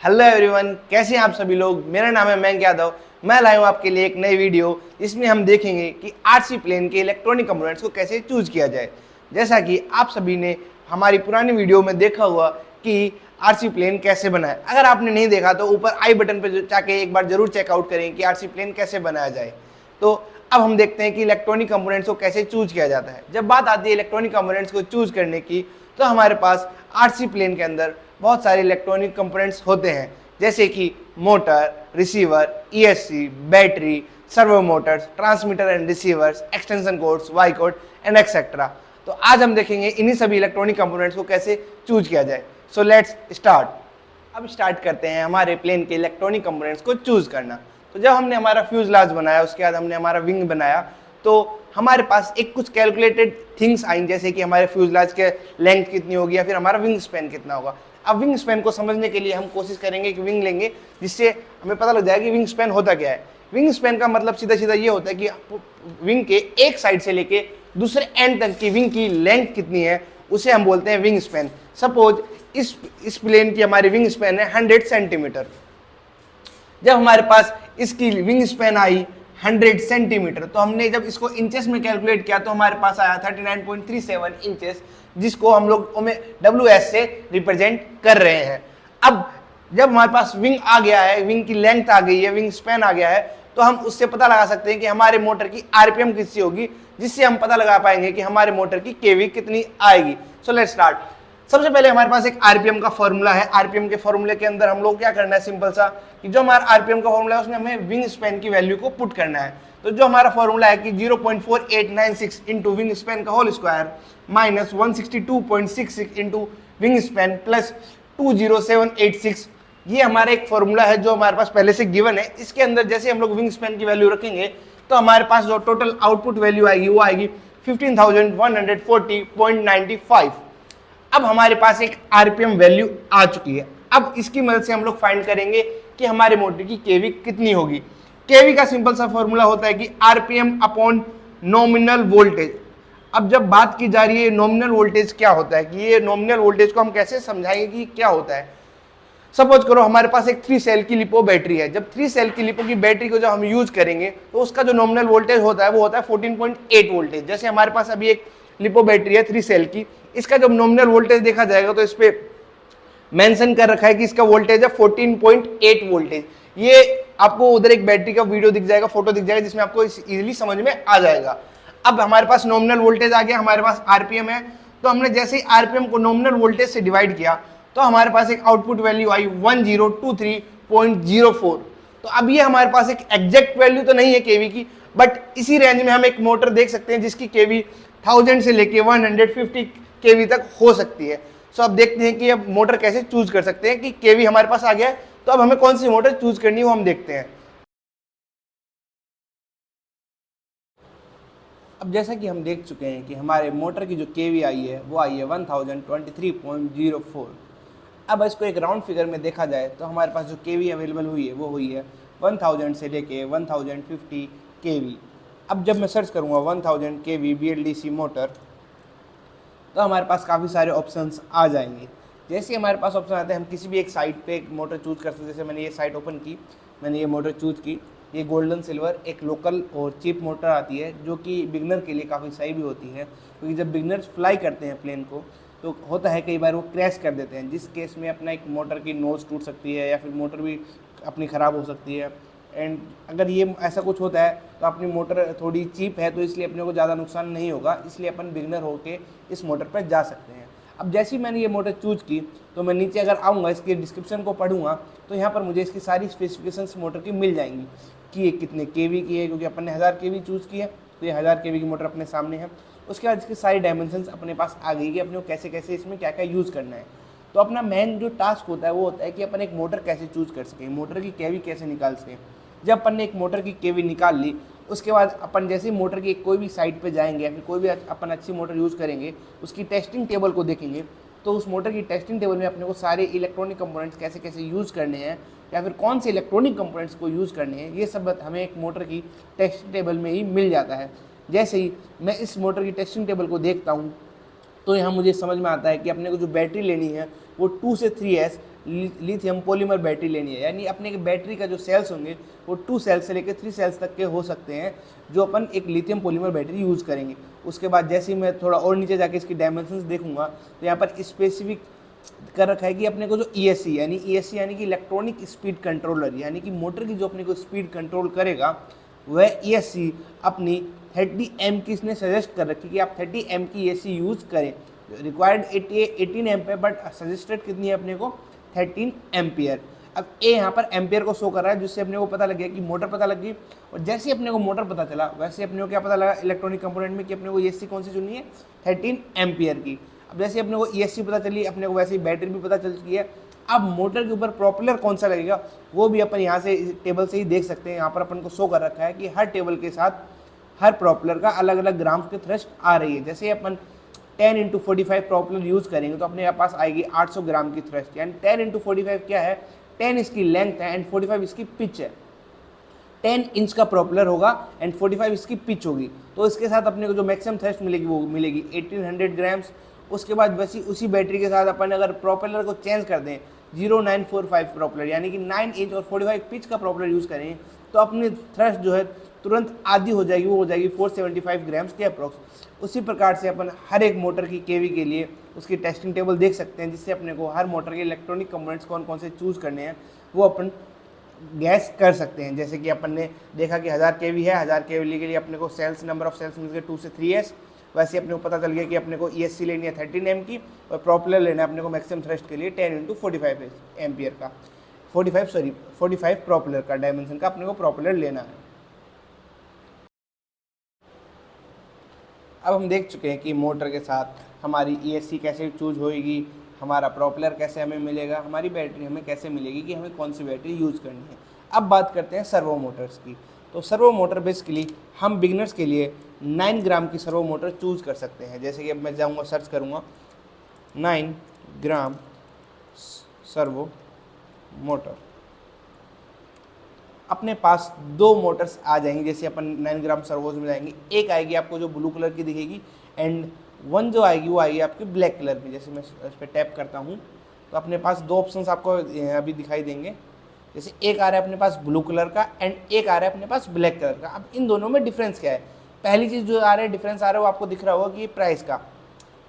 Hello everyone, कैसे हैं आप सभी लोग। मेरा नाम है मयंक यादव। मैं लाया हूं आपके लिए एक नई वीडियो। इसमें हम देखेंगे कि आरसी प्लेन के इलेक्ट्रॉनिक कंपोनेंट्स को कैसे चूज किया जाए। जैसा कि आप सभी ने हमारी पुरानी वीडियो में देखा हुआ कि आरसी प्लेन कैसे बनाए। अगर आपने नहीं देखा तो ऊपर आई बटन पर जाके एक बार जरूर चेकआउट करें कि आरसी प्लेन कैसे बनाया जाए। तो अब हम देखते हैं कि इलेक्ट्रॉनिक कंपोनेंट्स को कैसे चूज किया जाता है। जब बात आती है इलेक्ट्रॉनिक कंपोनेंट्स को चूज करने की, तो हमारे पास आरसी प्लेन के अंदर बहुत सारे इलेक्ट्रॉनिक कंपोनेंट्स होते हैं, जैसे कि motor, receiver, ESC, battery, servo motors, transmitter and receivers, extension cords, Y cord and etcetera. तो आज हम देखेंगे इन्हीं सभी इलेक्ट्रॉनिक कंपोनेंट्स को कैसे चूज किया जाए। So let's start. अब स्टार्ट करते हैं हमारे प्लेन के इलेक्ट्रॉनिक कंपोनेंट्स को चूज करना। तो जब हमने हमारा फ्यूजलाज बनाया, उसके बाद हमने हमारा विंग बनाया, तो हमारे पास एक कुछ कैलकुलेटेड थिंग्स आई, जैसे कि हमारे फ्यूजलाज के लेंथ कितनी होगी या फिर हमारा विंग स्पैन कितना होगा। अब विंग स्पैन को समझने के लिए हम कोशिश करेंगे कि विंग लेंगे, जिससे हमें पता लग जाएगा कि विंग स्पैन होता क्या है। विंग स्पैन का मतलब सीधा सीधा ये होता है कि विंग के एक साइड से लेके दूसरे एंड तक की विंग की लेंथ कितनी है, उसे हम बोलते हैं विंग स्पैन। सपोज इस प्लेन की हमारी विंग स्पैन है 100 सेंटीमीटर। जब हमारे पास इसकी विंग स्पैन आई 100 सेंटीमीटर, तो हमने जब इसको इंचेस में कैलकुलेट किया तो हमारे पास आया 39.37 इंचेस, जिसको हम लोग WS से रिप्रेजेंट कर रहे हैं। अब जब हमारे पास विंग आ गया है, विंग की लेंथ आ गई है, विंग स्पैन आ गया है, तो हम उससे पता लगा सकते हैं कि हमारे मोटर की आरपीएम कितनी होगी, जिससे हम पता लगा पाएंगे कि हमारे मोटर की केवी कितनी आएगी। So let's start. सबसे पहले हमारे पास एक आरपीएम का फॉर्मूला है। आरपीएम के फॉर्मूले के अंदर हम लोग क्या करना है, सिंपल सा, कि जो हमारा आरपीएम का फॉर्मूला है उसमें हमें विंग स्पैन की वैल्यू को पुट करना है। तो जो हमारा फॉर्मूला है कि 0.4896 इंटू विंग स्पैन का whole square minus 162.66 into wing span plus 20786, ये हमारा एक फॉर्मूला है जो हमारे पास पहले से गिवन है। इसके अंदर जैसे हम लोग विंग स्पैन की वैल्यू रखेंगे तो हमारे पास जो टोटल आउटपुट वैल्यू आएगी वो आएगी 15,140.95। अब हमारे पास एक आरपीएम वैल्यू आ चुकी है। अब इसकी मदद से हम लोग फाइंड करेंगे कि हमारे मोटर की केवी कितनी होगी। केवी का सिंपल सा फॉर्मूला होता है कि आरपीएम अपॉन नॉमिनल वोल्टेज। अब जब बात की जा रही है नॉमिनल वोल्टेज क्या होता है, कि ये नॉमिनल वोल्टेज को हम कैसे समझाएंगे कि क्या होता है। सपोज करो हमारे पास एक 3 सेल की लिपो बैटरी है। जब 3 सेल की लिपो की बैटरी को जब हम यूज करेंगे तो उसका जो नॉमिनल वोल्टेज होता है वो होता है 14.8 वोल्टेज। जैसे हमारे पास अभी एक लिपो बैटरी है 3 सेल की, इसका जब नॉमिनल वोल्टेज देखा जाएगा तो इस पे मेंशन कर रखा है कि इसका वोल्टेज है 14.8 वोल्टेज। ये आपको उधर एक बैटरी का वीडियो दिख जाएगा, फोटो दिख जाएगा, जिसमें आपको इजीली समझ में आ जाएगा। अब हमारे पास नॉमिनल वोल्टेज आ गया, हमारे पास आरपीएम है, तो हमने जैसे ही आरपीएम को नॉमिनल वोल्टेज से डिवाइड किया तो हमारे पास एक आउटपुट वैल्यू आई 1023.04। तो अब ये हमारे पास एक एग्जैक्ट वैल्यू तो नहीं है केवी की, बट इसी रेंज में हम एक मोटर देख सकते हैं जिसकी केवी 1000 से लेके 150 केवी तक हो सकती है। सो अब देखते हैं कि अब मोटर कैसे चूज कर सकते हैं कि केवी हमारे पास आ गया है, तो अब हमें कौन सी मोटर चूज करनी है वो हम देखते हैं। अब जैसा कि हम देख चुके हैं कि हमारे मोटर की जो केवी आई है वो आई है 1023.04। अब इसको एक राउंड फिगर में देखा जाए तो हमारे पास जो केवी अवेलेबल हुई है वो हुई है 1000 से लेके 1050 केवी। अब जब मैं सर्च करूँगा 1000 केवी BLDC मोटर, तो हमारे पास काफ़ी सारे ऑप्शंस आ जाएंगे। जैसे हमारे पास ऑप्शन आते हैं हम किसी भी एक साइट पे एक मोटर चूज कर सकते हैं। जैसे मैंने ये साइट ओपन की, मैंने ये मोटर चूज की, ये गोल्डन सिल्वर एक लोकल और चीप मोटर आती है जो कि बिगनर के लिए काफ़ी सही भी होती है, क्योंकि जब बिगनर्स फ्लाई करते हैं प्लेन को तो होता है कई बार वो क्रैश कर देते हैं, जिस केस में अपना एक मोटर की नोज़ टूट सकती है या फिर मोटर भी अपनी ख़राब हो सकती है। एंड अगर ये ऐसा कुछ होता है तो अपनी मोटर थोड़ी चीप है तो इसलिए अपने को ज़्यादा नुकसान नहीं होगा, इसलिए अपन बिगनर होके इस मोटर पर जा सकते हैं। अब जैसे ही मैंने ये मोटर चूज की तो मैं नीचे अगर आऊँगा, इसके डिस्क्रिप्शन को पढ़ूंगा, तो यहाँ पर मुझे इसकी सारी स्पेसिफिकेशंस मोटर की मिल जाएंगी कि ये कितने केवी की है, क्योंकि अपन ने 1000 केवी चूज़ की है तो ये 1000 केवी की मोटर अपने सामने है। उसके बाद इसकी सारी डायमेंशंस अपने पास आ गई कि अपने को कैसे कैसे इसमें क्या क्या यूज़ करना है। तो अपना मेन जो टास्क होता है वो होता है कि अपन एक मोटर कैसे चूज़ कर सकें, मोटर की केवी कैसे निकाल सकें। जब अपन ने एक मोटर की केवी निकाल ली, उसके बाद अपन जैसे ही मोटर की कोई भी साइट पे जाएंगे या फिर कोई भी अपन अच्छी मोटर यूज़ करेंगे, उसकी टेस्टिंग टेबल को देखेंगे, तो उस मोटर की टेस्टिंग टेबल में अपने को सारे इलेक्ट्रॉनिक कंपोनेंट्स कैसे कैसे यूज़ करने हैं या फिर कौन से इलेक्ट्रॉनिक कंपोनेंट्स को यूज़ करने हैं, ये सब हमें एक मोटर की टेस्टिंग टेबल में ही मिल जाता है। जैसे ही मैं इस मोटर की टेस्टिंग टेबल को देखता हूँ तो यहाँ मुझे समझ में आता है कि अपने को जो बैटरी लेनी है वो 2 से 3S लिथियम पॉलीमर बैटरी लेनी है, यानी अपने के बैटरी का जो सेल्स होंगे वो 2 सेल्स से लेकर 3 सेल्स तक के हो सकते हैं जो अपन एक लिथियम पॉलीमर बैटरी यूज़ करेंगे। उसके बाद जैसे ही मैं थोड़ा और नीचे जाके इसकी डायमेंशंस देखूंगा तो यहाँ पर स्पेसिफिक कर रखा है कि अपने को जो ESC यानी कि इलेक्ट्रॉनिक स्पीड कंट्रोलर, यानी कि मोटर की जो अपने को स्पीड कंट्रोल करेगा वह ESC अपनी 30 एम की इसने सजेस्ट कर रखी कि आप 30 एम की ESC यूज़ करें। रिक्वायर्ड 18 एम पे, बट सजेस्टेड कितनी है अपने को 13 एम्पियर। अब ए यहाँ पर एम्पियर को शो कर रहा है, जिससे अपने को पता लग गया कि मोटर पता लग गई। और जैसे ही अपने को मोटर पता चला वैसे अपने को क्या पता लगा इलेक्ट्रॉनिक कंपोनेंट में कि अपने को ESC कौन सी चुननी है 13 एम्पियर की। अब जैसे अपने को ESC पता चली, अपने को वैसे ही बैटरी भी पता चल चुकी है। अब मोटर के ऊपर प्रोपेलर कौन सा लगेगा वो भी अपन यहाँ से टेबल से ही देख सकते हैं। यहाँ पर अपन को शो कर रखा है कि हर टेबल के साथ हर प्रोपेलर का अलग अलग ग्राम्स के थ्रस्ट आ रही है। जैसे अपन 10 × 45 प्रोपेलर यूज़ करेंगे तो अपने पास आएगी 800 ग्राम की थ्रस्ट, यानी 10 × 45 क्या है, 10 इसकी लेंथ है एंड 45 इसकी पिच है। 10 इंच का प्रोपेलर होगा एंड 45 इसकी पिच होगी, तो इसके साथ अपने को जो मैक्सिमम थ्रस्ट मिलेगी वो मिलेगी 1800 ग्राम्स। उसके बाद वैसी उसी बैटरी के साथ अपन अगर प्रोपेलर को चेंज कर दें 0945 प्रोपेलर, यानी कि 9 इंच और 45 पिच का प्रोपेलर यूज़ करें तो अपनी थ्रस्ट जो है तुरंत आधी हो जाएगी, वो हो जाएगी 475 ग्राम्स के अप्रॉक्स। उसी प्रकार से अपन हर एक मोटर की केवी के लिए उसकी टेस्टिंग टेबल देख सकते हैं, जिससे अपने को हर मोटर के इलेक्ट्रॉनिक कंपोनेंट्स कौन कौन से चूज़ करने हैं वो अपन गैस कर सकते हैं। जैसे कि अपन ने देखा कि 1000 kV है, 1000 kV के लिए अपने को सेल्स नंबर ऑफ सेल्स मिल गए 2 से 3S। वैसे अपने को पता चल गया कि अपने को ESC लेनी है 13 एम की और प्रोपेलर लेना है अपने को मैक्सिमम थ्रस्ट के लिए 10 × 45 एम्पियर का 45 प्रोपेलर का डायमेंशन का अपने को प्रोपेलर लेना है। अब हम देख चुके हैं कि मोटर के साथ हमारी ESC कैसे चूज होएगी, हमारा प्रोपेलर कैसे हमें मिलेगा, हमारी बैटरी हमें कैसे मिलेगी कि हमें कौन सी बैटरी यूज़ करनी है। अब बात करते हैं सर्वो मोटर्स की। तो सर्वो मोटर बेसिकली हम बिगनर्स के लिए 9 ग्राम की सर्वो मोटर चूज़ कर सकते हैं। जैसे कि अब मैं जाऊँगा सर्च करूँगा 9 ग्राम सर्वो मोटर, अपने पास 2 मोटर्स आ जाएंगी। जैसे अपन 9 ग्राम सर्वोज में जाएंगे, एक आएगी आपको जो ब्लू कलर की दिखेगी एंड 1 जो आएगी वो आएगी आपकी ब्लैक कलर में। जैसे मैं इस पर टैप करता हूँ तो अपने पास 2 ऑप्शंस आपको अभी दिखाई देंगे। जैसे एक आ रहा है अपने पास ब्लू कलर का एंड एक आ रहा है अपने पास ब्लैक कलर का। अब इन दोनों में डिफरेंस क्या है? पहली चीज़ जो आ रहा है डिफरेंस आ रहा है वो आपको दिख रहा होगा कि प्राइस का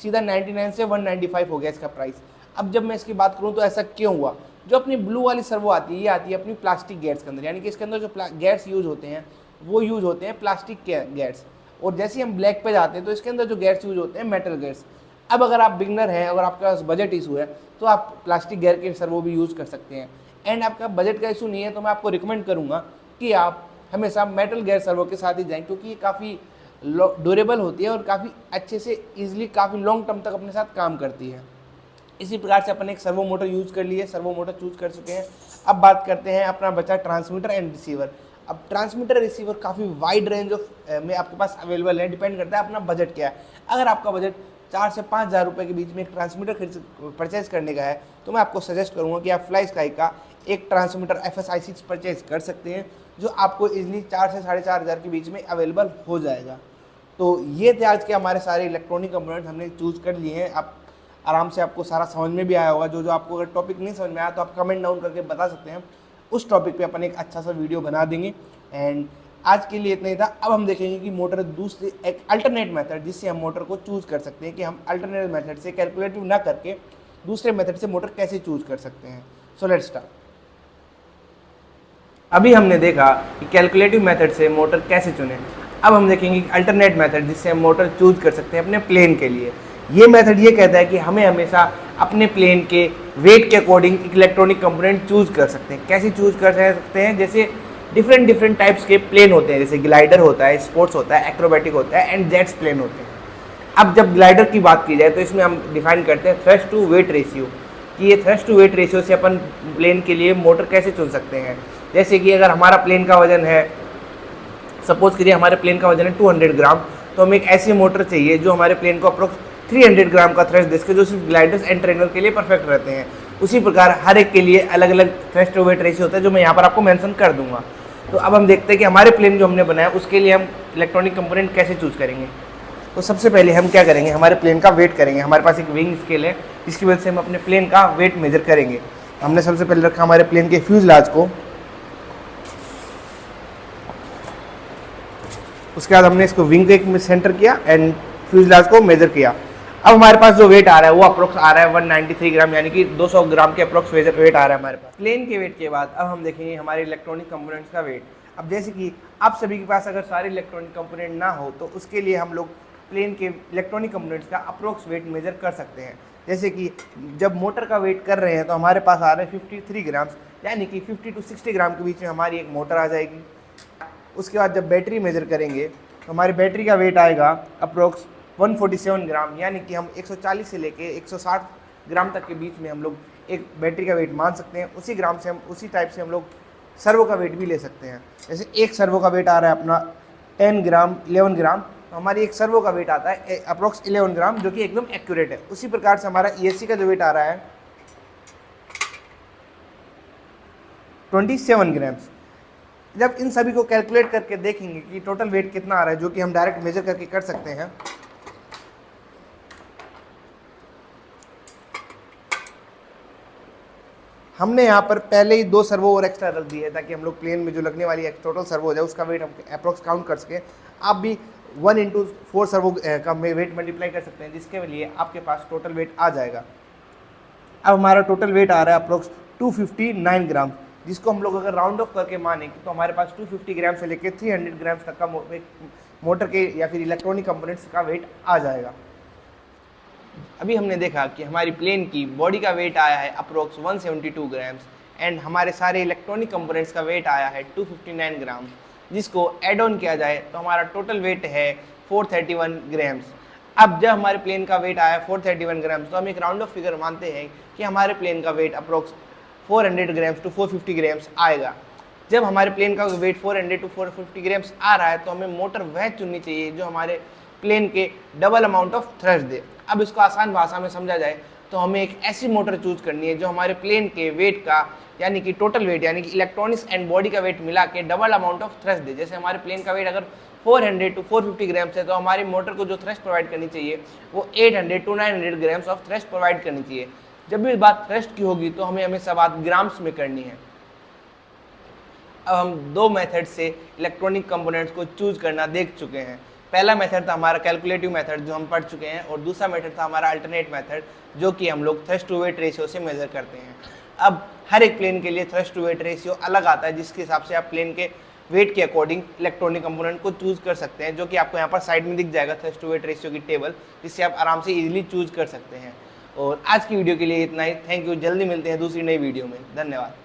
सीधा 99 से 195 हो गया इसका प्राइस। अब जब मैं इसकी बात करूँ तो ऐसा क्यों हुआ? जो अपनी ब्लू वाली सर्वो आती है ये आती है अपनी प्लास्टिक गेट्स के अंदर, यानी कि इसके अंदर जो गेट्स यूज होते हैं वो यूज होते हैं प्लास्टिक के गेट्स। और जैसे ही हम ब्लैक पे जाते हैं तो इसके अंदर जो गेट्स यूज होते हैं मेटल गेट्स। अब अगर आप बिगनर हैं, अगर आपके पास बजट इशू है तो आप प्लास्टिक गेट के सर्वो भी यूज़ कर सकते हैं। एंड आपका बजट का इशू नहीं है तो मैं आपको रिकमेंड करूँगा कि आप हमेशा मेटल गेयर सर्वो के साथ ही जाएं, क्योंकि ये काफ़ी ड्यूरेबल होती है और काफ़ी अच्छे से ईजिली काफ़ी लॉन्ग टर्म तक अपने साथ काम करती है। इसी प्रकार से अपन एक सर्वो मोटर यूज़ कर लिए, सर्वो मोटर चूज़ कर चुके हैं। अब बात करते हैं अपना बचा ट्रांसमीटर एंड रिसीवर। अब ट्रांसमीटर रिसीवर काफ़ी वाइड रेंज ऑफ में आपके पास अवेलेबल है, डिपेंड करता है अपना बजट क्या है। अगर आपका बजट 4 से 5 हज़ार रुपये के बीच में एक ट्रांसमीटर परचेज करने का है तो मैं आपको सजेस्ट करूँगा कि आप फ्लाई स्काई का एक ट्रांसमीटर FSI6 परचेज कर सकते हैं, जो आपको इजीली 4 से 4.5 हज़ार के बीच में अवेलेबल हो जाएगा। तो ये थे आज के हमारे सारे इलेक्ट्रॉनिक कंपोनेंट हमने चूज़ कर लिए हैं। आप आराम से आपको सारा समझ में भी आया होगा। जो आपको अगर टॉपिक नहीं समझ में आया तो आप कमेंट डाउन करके बता सकते हैं, उस टॉपिक पे अपन एक अच्छा सा वीडियो बना देंगे। एंड आज के लिए इतना ही था। अब हम देखेंगे कि मोटर दूसरे एक अल्टरनेट मेथड जिससे हम मोटर को चूज़ कर सकते हैं कि हम अल्टरनेट मेथड से कैलकुलेटिव ना करके दूसरे मेथड से मोटर कैसे चूज़ कर सकते हैं। So let's start. अभी हमने देखा कि कैलकुलेटिव मेथड से मोटर कैसे चुनें। अब हम देखेंगे अल्टरनेट मेथड जिससे हम मोटर चूज़ कर सकते हैं अपने प्लेन के लिए। ये मेथड ये कहता है कि हमें हमेशा अपने प्लेन के वेट के अकॉर्डिंग इलेक्ट्रॉनिक कंपोनेंट चूज़ कर सकते हैं। कैसे चूज़ कर सकते हैं? जैसे डिफरेंट टाइप्स के प्लेन होते हैं, जैसे ग्लाइडर होता है, स्पोर्ट्स होता है, एक्रोबैटिक होता है एंड जेट्स प्लेन होते हैं। अब जब ग्लाइडर की बात की जाए तो इसमें हम डिफाइन करते हैं थ्रस्ट टू वेट रेशियो, कि ये थ्रस्ट टू वेट रेशियो से अपन प्लेन के लिए मोटर कैसे चुन सकते हैं। जैसे कि अगर हमारा प्लेन का वजन है, सपोज करिए हमारे प्लेन का वजन है 200 ग्राम, तो हमें एक ऐसी मोटर चाहिए जो हमारे प्लेन को अप्रोक्स 300 ग्राम का थ्रस्ट दे सके, जो सिर्फ ग्लाइडर्स एंड ट्रेनर के लिए परफेक्ट रहते हैं। उसी प्रकार हर एक के लिए अलग अलग थ्रस्ट टू वेट रेशियो होता है, जो मैं यहाँ पर आपको मेंशन कर दूंगा। तो अब हम देखते हैं कि हमारे प्लेन जो हमने बनाया उसके लिए हम इलेक्ट्रॉनिक कंपोनेंट कैसे चूज़ करेंगे। तो सबसे पहले हम क्या करेंगे, हमारे प्लेन का वेट करेंगे। हमारे पास एक विंग स्केल है, जिसकी वजह से हम अपने प्लेन का वेट मेजर करेंगे। हमने सबसे पहले रखा हमारे प्लेन के फ्यूजलाज को, उसके बाद हमने इसको विंग के सेंटर किया एंड फ्यूजलाज को मेजर किया। अब हमारे पास जो वेट आ रहा है वो अप्रोक्स आ रहा है 193 ग्राम, यानी कि 200 ग्राम के अप्रोक्स वेट आ रहा है हमारे पास। प्लेन के वेट के बाद अब हम देखेंगे हमारे इलेक्ट्रॉनिक कंपोनेंट्स का वेट। अब जैसे कि आप सभी के पास अगर सारे इलेक्ट्रॉनिक कंपोनेंट ना हो तो उसके लिए हम लोग प्लेन के इलेक्ट्रॉनिक कंपोनेंट्स का अप्रोक्स वेट मेजर कर सकते हैं। जैसे कि जब मोटर का वेट कर रहे हैं तो हमारे पास आ रहा है 53 ग्राम्स, यानी कि 50 to 60 ग्राम के बीच में हमारी एक मोटर आ जाएगी। उसके बाद जब बैटरी मेजर करेंगे तो हमारी बैटरी का वेट आएगा अप्रोक्स 147 ग्राम, यानी कि हम 140 से लेके 160 ग्राम तक के बीच में हम लोग एक बैटरी का वेट मान सकते हैं। उसी टाइप से हम लोग सर्वो का वेट भी ले सकते हैं। जैसे एक सर्वो का वेट आ रहा है अपना 10 ग्राम 11 ग्राम, तो हमारी एक सर्वो का वेट आता है अप्रोक्स 11 ग्राम, जो कि एकदम एक्यूरेट है। उसी प्रकार से हमारा ESC का जो वेट आ रहा है 27 ग्राम्स। जब इन सभी को कैलकुलेट करके देखेंगे कि टोटल वेट कितना आ रहा है, जो कि हम डायरेक्ट मेजर करके कर सकते हैं। हमने यहाँ पर पहले ही 2 सर्वो और एक्स्ट्रा रख दिए ताकि हम लोग प्लेन में जो लगने वाली टोटल सर्वो हो जाए उसका वेट हम अप्रोक्स काउंट कर सकें। आप भी 1/4 सर्वो का वेट मल्टीप्लाई कर सकते हैं, जिसके लिए आपके पास टोटल वेट आ जाएगा। अब हमारा टोटल वेट आ रहा है अप्रोक्स 259 ग्राम, जिसको हम लोग अगर राउंड ऑफ करके माने तो हमारे पास 250 ग्राम से लेकर 300 ग्राम तक का मोटर के या फिर इलेक्ट्रॉनिक कंपोनेंट्स का वेट आ जाएगा। अभी हमने देखा कि हमारी प्लेन की बॉडी का वेट आया है अप्रोक्स 172 ग्राम्स एंड हमारे सारे इलेक्ट्रॉनिक कंपोनेंट्स का वेट आया है 259 ग्राम, जिसको ऐड ऑन किया जाए तो हमारा टोटल वेट है 431 ग्राम्स। अब जब हमारे प्लेन का वेट आया 431 ग्राम्स तो हम एक राउंड ऑफ फिगर मानते हैं कि हमारे प्लेन का weight approx 400 grams to 450 grams आएगा। जब हमारे प्लेन का वेट 400 टू 450 ग्राम्स आ रहा है तो हमें मोटर वह चुननी चाहिए जो हमारे प्लेन के डबल अमाउंट ऑफ थ्रस्ट दे। अब इसको आसान भाषा में समझा जाए तो हमें एक ऐसी मोटर चूज करनी है जो हमारे प्लेन के वेट का यानी कि टोटल वेट यानी कि इलेक्ट्रॉनिक्स एंड बॉडी का वेट मिला के डबल अमाउंट ऑफ थ्रस्ट दे। जैसे हमारे प्लेन का वेट अगर 400 टू 450 ग्राम्स है तो हमारी मोटर को जो थ्रस्ट प्रोवाइड करनी चाहिए वो 800 to 900 grams of thrust provide करनी चाहिए। जब भी बात थ्रस्ट की होगी तो हमें हमेशा बात ग्राम्स में करनी है। अब हम 2 मेथड से इलेक्ट्रॉनिक कंपोनेंट्स को चूज करना देख चुके हैं। पहला मेथड था हमारा कैलकुलेटिव मेथड जो हम पढ़ चुके हैं, और दूसरा मेथड था हमारा अल्टरनेट मेथड जो कि हम लोग थ्रस्ट टू वेट रेशियो से मेजर करते हैं। अब हर एक प्लेन के लिए थ्रस्ट टू वेट रेशियो अलग आता है, जिसके हिसाब से आप प्लेन के वेट के अकॉर्डिंग इलेक्ट्रॉनिक कंपोनेंट को चूज कर सकते हैं, जो कि आपको यहाँ पर साइड में दिख जाएगा थ्रस्ट टू वेट रेशियो की टेबल, जिससे आप आराम से इजीली चूज कर सकते हैं। और आज की वीडियो के लिए इतना ही। Thank you. जल्दी मिलते हैं दूसरी नई वीडियो में। धन्यवाद।